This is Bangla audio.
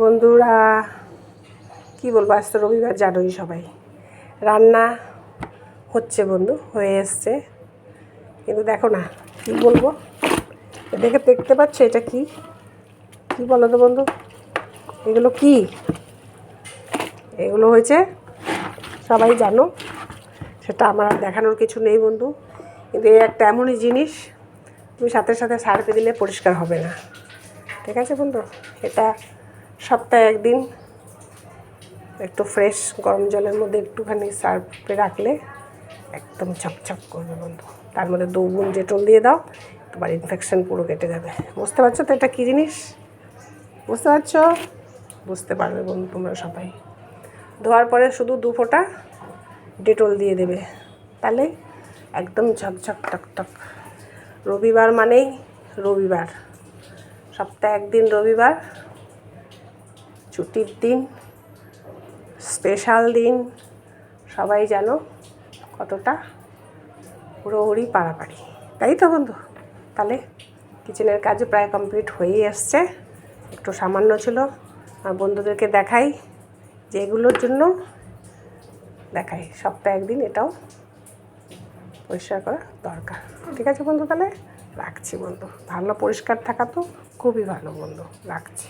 বন্ধুরা কি বলবো, আজ তো রবিবার, জানোই সবাই। রান্না হচ্ছে বন্ধু, হয়ে এসছে, কিন্তু দেখো না কি বলবো, দেখতে পাচ্ছ এটা কি কি বলো তো বন্ধু, এগুলো কি? এগুলো হয়েছে, সবাই জানো, সেটা আমার আর দেখানোর কিছু নেই বন্ধু। কিন্তু এই একটা এমনই জিনিস, তুমি সাথে সাথে সার্ফে দিলে পরিষ্কার হবে না, ঠিক আছে বন্ধু? এটা সপ্তাহে একদিন একটু ফ্রেশ গরম জলের মধ্যে একটুখানি সার্ফে রাখলে একদম ঝকঝক করবে বন্ধু। তার মধ্যে 2 গুণ ডেটল দিয়ে দাও, তোমার ইনফেকশন পুরো কেটে যাবে। বুঝতে পারছো তো এটা কী জিনিস? বুঝতে পারছো? বুঝতে পারবে বন্ধু তোমরা সবাই। ধোয়ার পরে শুধু 2 ফোঁটা ডেটল দিয়ে দেবে, তাহলে একদম ঝকঝক টকটক। রবিবার মানেই রবিবার, সপ্তাহে একদিন রবিবার, ছুটির দিন, স্পেশাল দিন, সবাই জানো কতটা হুড়োহুড়ি পাড়াপাড়ি, তাই তো বন্ধু? তাহলে কিচেনের কাজও প্রায় কমপ্লিট হয়েই আসছে, একটু সামান্য ছিল। আর বন্ধুদেরকে দেখাই যে এগুলোর জন্য দেখাই সপ্তাহে একদিন এটাও পরিষ্কার করা দরকার, ঠিক আছে বন্ধু? তাহলে রাখছি বন্ধু, ভালো পরিষ্কার থাকা তো খুবই ভালো বন্ধু, রাখছি।